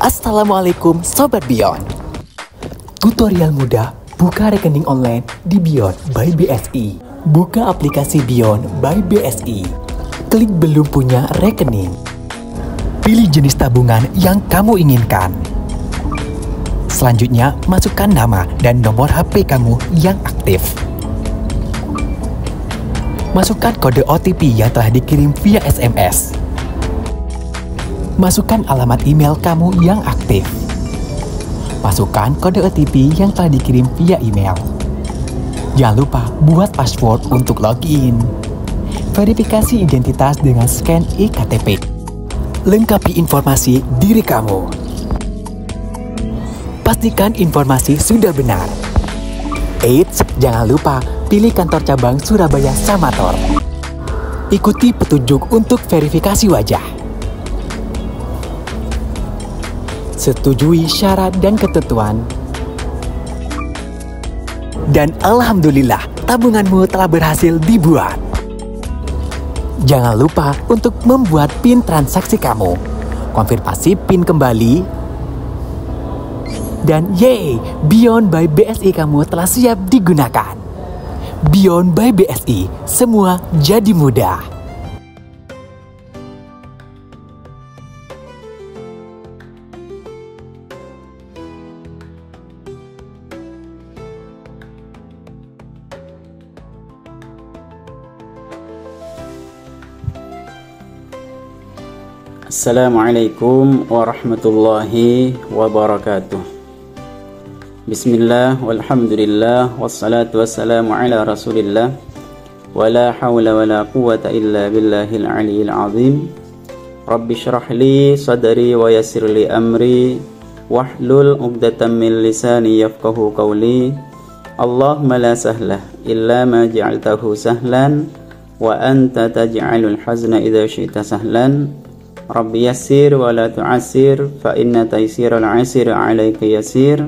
Assalamualaikum Sobat Beyond. Tutorial mudah buka rekening online di Beyond by BSI. Buka aplikasi Beyond by BSI. Klik belum punya rekening. Pilih jenis tabungan yang kamu inginkan. Selanjutnya, masukkan nama dan nomor HP kamu yang aktif. Masukkan kode OTP yang telah dikirim via SMS. Masukkan alamat email kamu yang aktif. Masukkan kode OTP yang telah dikirim via email. Jangan lupa buat password untuk login. Verifikasi identitas dengan scan iktp. Lengkapi informasi diri kamu. Pastikan informasi sudah benar. Eits, jangan lupa pilih kantor cabang Surabaya Samator. Ikuti petunjuk untuk verifikasi wajah. Setujui syarat dan ketentuan. Dan alhamdulillah, tabunganmu telah berhasil dibuat. Jangan lupa untuk membuat PIN transaksi kamu. Konfirmasi PIN kembali. Dan yeay, Beyond by BSI kamu telah siap digunakan. Beyond by BSI, semua jadi mudah. Assalamualaikum warahmatullahi wabarakatuh. Bismillah, walhamdulillah, wassalatu wassalamu ala rasulillah. Wala hawla wala quwata illa billahil aliyil azim. Rabbi syrah li sadri wa yassir li amri wahlul uqdatan min lisani yafqahu qawli. Allahumma la sahla illa ma ja'altahu sahlan wa anta taj'alul hazna idza syi'ta sahlan. Rabbi yassir wa la tu'assir fa inna taysiral 'asir 'alaika yasir.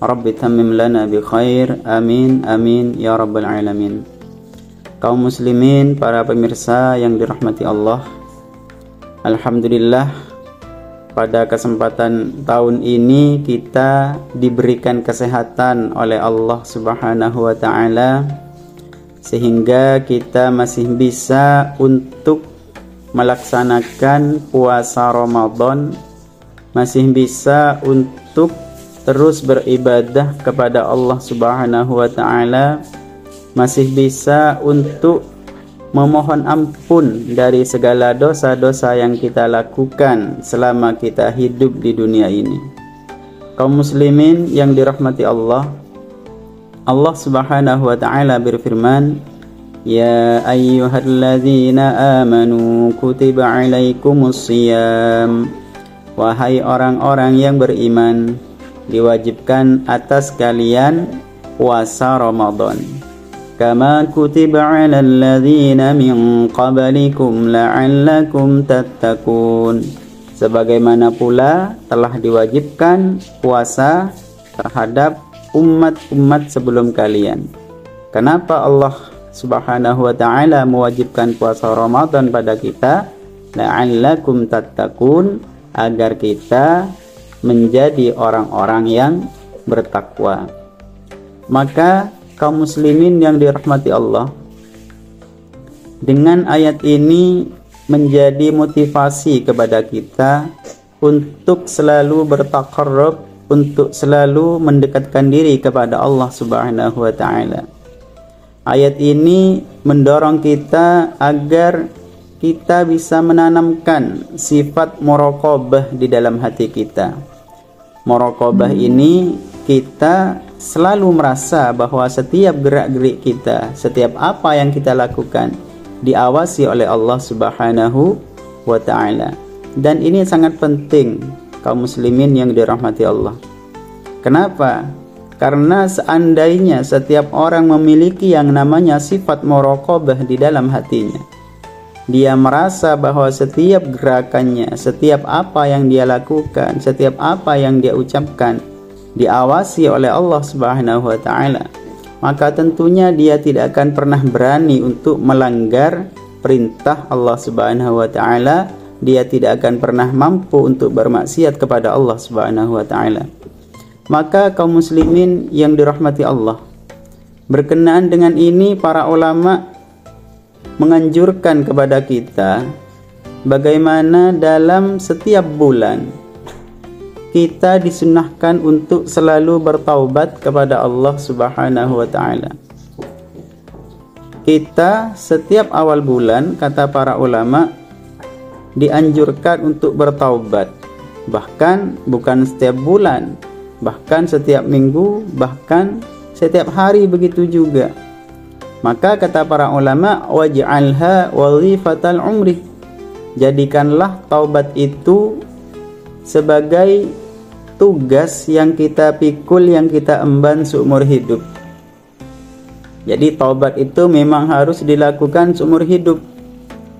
Rabbi tammim lana bi khair. Amin amin ya rabbal alamin. Kaum muslimin, para pemirsa yang dirahmati Allah, alhamdulillah pada kesempatan tahun ini kita diberikan kesehatan oleh Allah Subhanahu wa taala sehingga kita masih bisa untuk melaksanakan puasa Ramadan, masih bisa untuk terus beribadah kepada Allah Subhanahu wa taala, masih bisa untuk memohon ampun dari segala dosa-dosa yang kita lakukan selama kita hidup di dunia ini. Kaum muslimin yang dirahmati Allah, Allah Subhanahu wa taala berfirman, Ya ayyuhalladzina amanu kutiba alaikumus siyam. Wahai orang-orang yang beriman, diwajibkan atas kalian puasa Ramadan. Kama kutiba alal ladzina min qablikum la'allakum tattaqun. Sebagaimana pula telah diwajibkan puasa terhadap umat-umat sebelum kalian. Kenapa Allah Subhanahu wa ta'ala mewajibkan puasa Ramadan pada kita? La'allakum tattaqun, agar kita menjadi orang-orang yang bertakwa. Maka kaum muslimin yang dirahmati Allah, dengan ayat ini menjadi motivasi kepada kita untuk selalu bertaqarrub, untuk selalu mendekatkan diri kepada Allah Subhanahu wa ta'ala. Ayat ini mendorong kita agar kita bisa menanamkan sifat muraqabah di dalam hati kita. Muraqabah ini kita selalu merasa bahwa setiap gerak-gerik kita, setiap apa yang kita lakukan diawasi oleh Allah Subhanahu wa ta'ala. Dan ini sangat penting kaum muslimin yang dirahmati Allah. Kenapa? Karena seandainya setiap orang memiliki yang namanya sifat muraqabah di dalam hatinya, dia merasa bahwa setiap gerakannya, setiap apa yang dia lakukan, setiap apa yang dia ucapkan diawasi oleh Allah Subhanahu wa ta'ala, maka tentunya dia tidak akan pernah berani untuk melanggar perintah Allah Subhanahu wa ta'ala, dia tidak akan pernah mampu untuk bermaksiat kepada Allah Subhanahu wa taala. Maka kaum muslimin yang dirahmati Allah, berkenaan dengan ini para ulama menganjurkan kepada kita bagaimana dalam setiap bulan kita disunnahkan untuk selalu bertaubat kepada Allah Subhanahu wa taala. Kita setiap awal bulan, kata para ulama, dianjurkan untuk bertaubat. Bahkan bukan setiap bulan, bahkan setiap minggu, bahkan setiap hari begitu juga. Maka kata para ulama, waj'alha wazifatal umri. Jadikanlah taubat itu sebagai tugas yang kita pikul, yang kita emban seumur hidup. Jadi taubat itu memang harus dilakukan seumur hidup.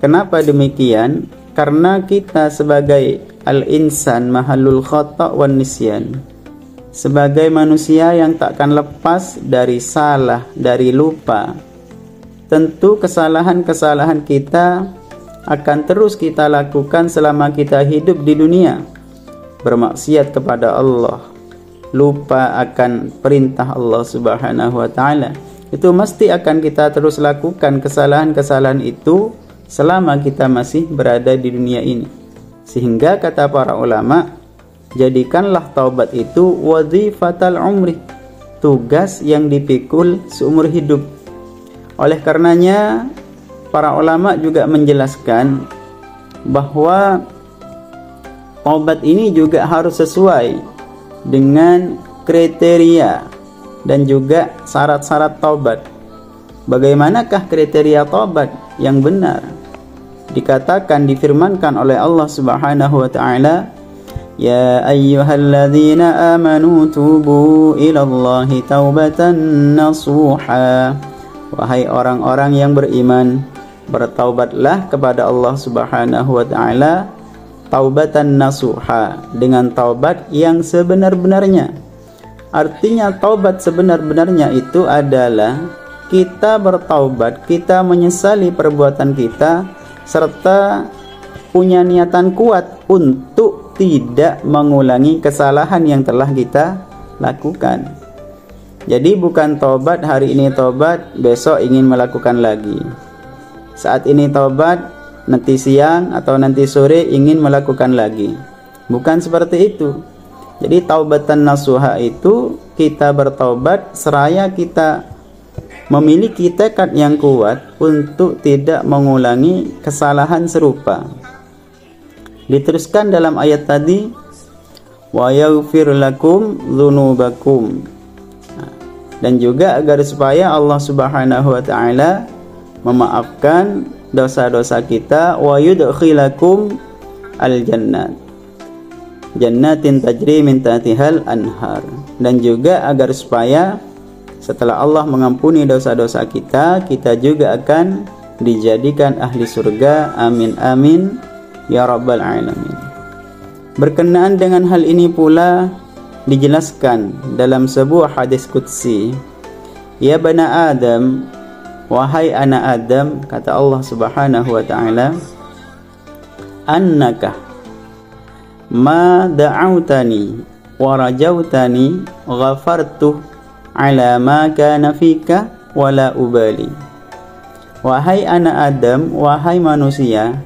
Kenapa demikian? Karena kita sebagai al-insan mahallul khata' wan nisyan, sebagai manusia yang takkan lepas dari salah, dari lupa, tentu kesalahan-kesalahan kita akan terus kita lakukan selama kita hidup di dunia. Bermaksiat kepada Allah, lupa akan perintah Allah Subhanahu wa taala, itu mesti akan kita terus lakukan kesalahan-kesalahan itu selama kita masih berada di dunia ini. Sehingga kata para ulama, jadikanlah taubat itu wazifatal umri, tugas yang dipikul seumur hidup. Oleh karenanya para ulama juga menjelaskan bahwa taubat ini juga harus sesuai dengan kriteria dan juga syarat-syarat taubat. Bagaimanakah kriteria taubat yang benar? Dikatakan, difirmankan oleh Allah Subhanahu wa taala, ya ayyuhalladzina amanu tubu ilallahi taubatan nasuha. Wahai orang-orang yang beriman, bertaubatlah kepada Allah Subhanahu wa taala taubatan nasuha, dengan taubat yang sebenar-benarnya. Artinya taubat sebenar-benarnya itu adalah kita bertaubat, kita menyesali perbuatan kita, serta punya niatan kuat untuk tidak mengulangi kesalahan yang telah kita lakukan. Jadi bukan taubat hari ini taubat, besok ingin melakukan lagi. Saat ini taubat, nanti siang atau nanti sore ingin melakukan lagi. Bukan seperti itu. Jadi taubatan nasuha itu kita bertaubat seraya kita memiliki tekad yang kuat untuk tidak mengulangi kesalahan serupa. Diteruskan dalam ayat tadi, wa yaghfir lakum dzunubakum. Dan juga agar supaya Allah Subhanahu wa taala memaafkan dosa-dosa kita, wa yudkhilakum al-jannat, jannatin tajri min tahtihal anhar. Dan juga agar supaya setelah Allah mengampuni dosa-dosa kita, kita juga akan dijadikan ahli surga. Amin amin ya rabbal alamin. Berkenaan dengan hal ini pula dijelaskan dalam sebuah hadis qudsi, ya bana Adam, wahai anak Adam, kata Allah Subhanahu wa taala, annaka ma da'autani wa rajautani ghafartu ala ma kana fika wala ubali. Wahai anak Adam, wahai manusia,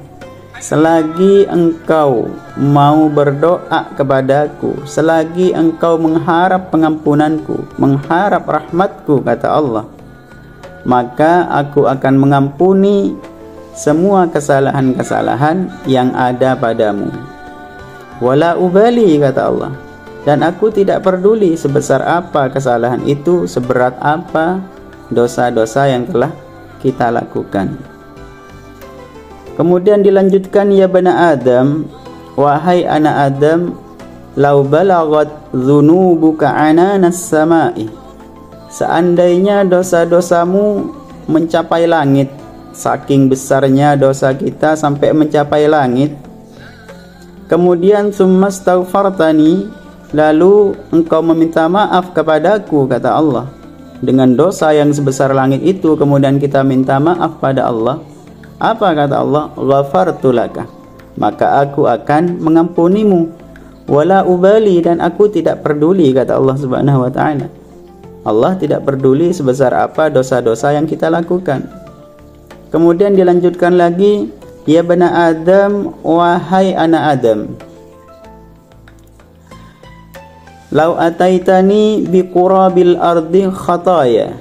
selagi engkau mau berdoa kepadaku, selagi engkau mengharap pengampunanku, mengharap rahmatku, kata Allah, maka aku akan mengampuni semua kesalahan-kesalahan yang ada padamu. Wala ubali, kata Allah, dan aku tidak peduli sebesar apa kesalahan itu, seberat apa dosa-dosa yang telah kita lakukan. Kemudian dilanjutkan, ya bana Adam, wahai anak Adam, lau balagat dzunubuka ananas samai, seandainya dosa-dosamu mencapai langit, saking besarnya dosa kita sampai mencapai langit, kemudian summastaghfartani, lalu engkau meminta maaf kepadaku, kata Allah, dengan dosa yang sebesar langit itu, kemudian kita minta maaf pada Allah, apa kata Allah? Ghafartu laka, maka aku akan mengampunimu. Wala ubali, dan aku tidak peduli, kata Allah Subhanahu wa taala. Allah tidak peduli sebesar apa dosa-dosa yang kita lakukan. Kemudian dilanjutkan lagi, ya bani Adam, wahai anak Adam, lau ataitani biqurabil ardi khataya,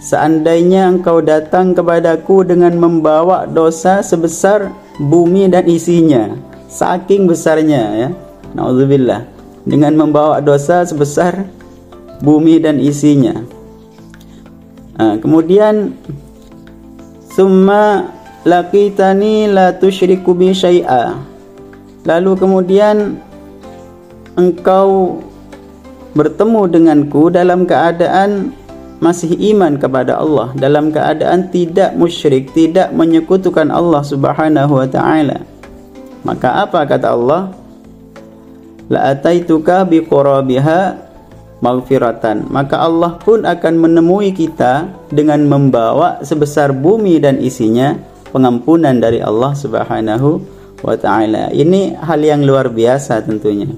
seandainya engkau datang kepadaku dengan membawa dosa sebesar bumi dan isinya, saking besarnya, ya, naudzubillah, dengan membawa dosa sebesar bumi dan isinya. Kemudian summa laqitani la tusyriku bi syai'a, lalu kemudian engkau bertemu denganku dalam keadaan masih iman kepada Allah, dalam keadaan tidak musyrik, tidak menyekutukan Allah Subhanahu wa taala. Maka apa kata Allah? La ataituka biqurabiha maghfiratan, maka Allah pun akan menemui kita dengan membawa sebesar bumi dan isinya pengampunan dari Allah Subhanahu wa taala. Ini hal yang luar biasa tentunya.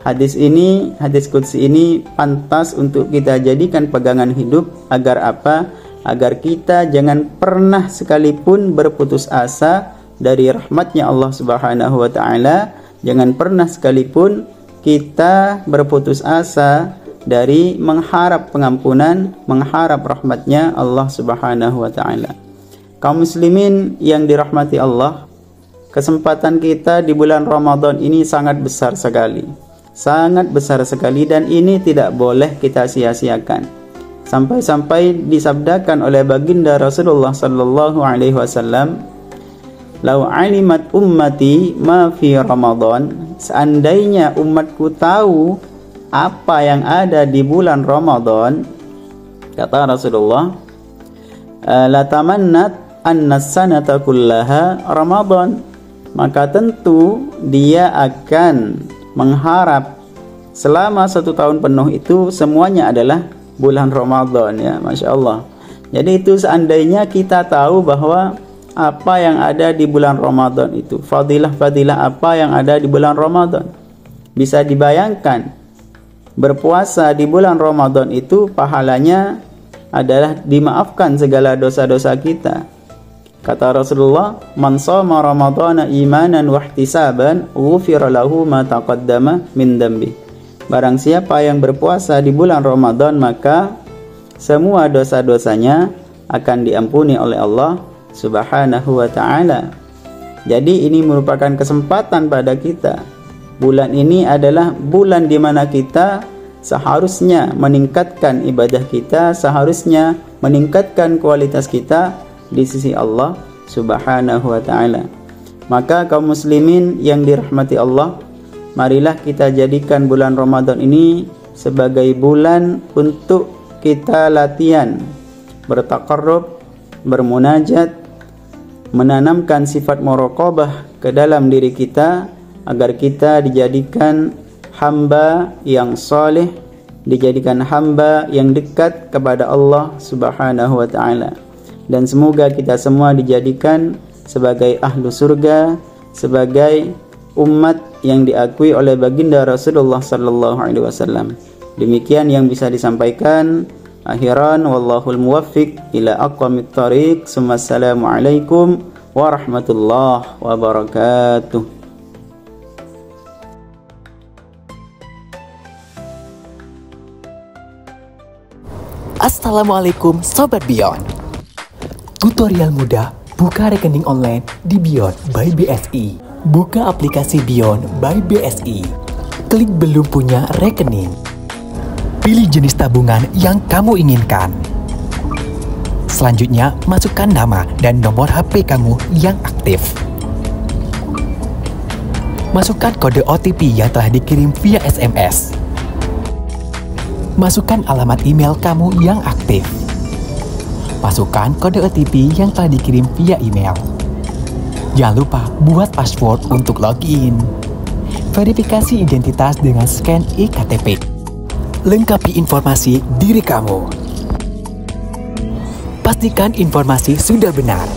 Hadis ini, hadis qudsi ini pantas untuk kita jadikan pegangan hidup. Agar apa? Agar kita jangan pernah sekalipun berputus asa dari rahmatnya Allah Subhanahu wa taala. Jangan pernah sekalipun kita berputus asa dari mengharap pengampunan, mengharap rahmatnya Allah Subhanahu wa taala. Kaum muslimin yang dirahmati Allah, kesempatan kita di bulan Ramadan ini sangat besar sekali. Sangat besar sekali, dan ini tidak boleh kita sia-siakan. Sampai-sampai disabdakan oleh baginda Rasulullah sallallahu alaihi wasallam, "Lau alimat ummati ma fi Ramadan", seandainya umatku tahu apa yang ada di bulan Ramadan, kata Rasulullah, la tamannat anna sanata kullaha Ramadan, maka tentu dia akan mengharap selama 1 tahun penuh itu semuanya adalah bulan Ramadan, ya, Masya Allah. Jadi itu seandainya kita tahu bahwa apa yang ada di bulan Ramadan itu, fadilah-fadilah apa yang ada di bulan Ramadan, bisa dibayangkan berpuasa di bulan Ramadan itu pahalanya adalah dimaafkan segala dosa-dosa kita. Kata Rasulullah, "Man shoma Ramadhana imanan wa ihtisaban, ghufira lahu ma taqaddama min dambi." Barang siapa yang berpuasa di bulan Ramadan, maka semua dosa-dosanya akan diampuni oleh Allah Subhanahu wa taala. Jadi ini merupakan kesempatan pada kita. Bulan ini adalah bulan di mana kita seharusnya meningkatkan ibadah kita, seharusnya meningkatkan kualitas kita di sisi Allah Subhanahu wa taala. Maka kaum muslimin yang dirahmati Allah, marilah kita jadikan bulan Ramadan ini sebagai bulan untuk kita latihan bertaqarrub, bermunajat, menanamkan sifat muraqabah ke dalam diri kita agar kita dijadikan hamba yang saleh, dijadikan hamba yang dekat kepada Allah Subhanahu wa taala. Dan semoga kita semua dijadikan sebagai ahlu surga, sebagai umat yang diakui oleh baginda Rasulullah sallallahu alaihi wasallam. Demikian yang bisa disampaikan. Akhiran wallahul muwaffiq ila aqwamit thariq. Assalamualaikum warahmatullahi wabarakatuh. Assalamualaikum Sobat Beyond. Tutorial mudah buka rekening online di Beyond by BSI. Buka aplikasi Beyond by BSI. Klik belum punya rekening. Pilih jenis tabungan yang kamu inginkan. Selanjutnya, masukkan nama dan nomor HP kamu yang aktif. Masukkan kode OTP yang telah dikirim via SMS. Masukkan alamat email kamu yang aktif. Masukkan kode OTP yang telah dikirim via email. Jangan lupa buat password untuk login. Verifikasi identitas dengan scan eKTP. Lengkapi informasi diri kamu. Pastikan informasi sudah benar.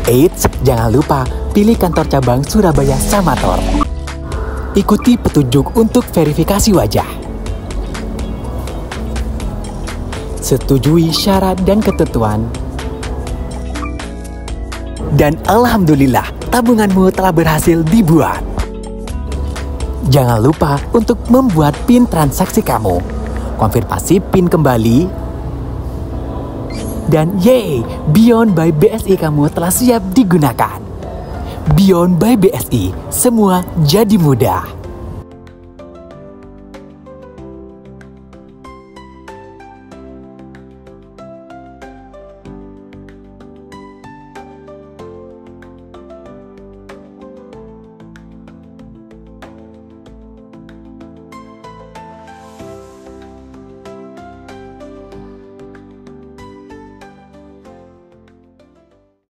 Eits, jangan lupa pilih kantor cabang Surabaya Samator. Ikuti petunjuk untuk verifikasi wajah. Setujui syarat dan ketentuan. Dan alhamdulillah, tabunganmu telah berhasil dibuat. Jangan lupa untuk membuat PIN transaksi kamu. Konfirmasi PIN kembali. Dan yeay, Beyond by BSI kamu telah siap digunakan. Beyond by BSI, semua jadi mudah.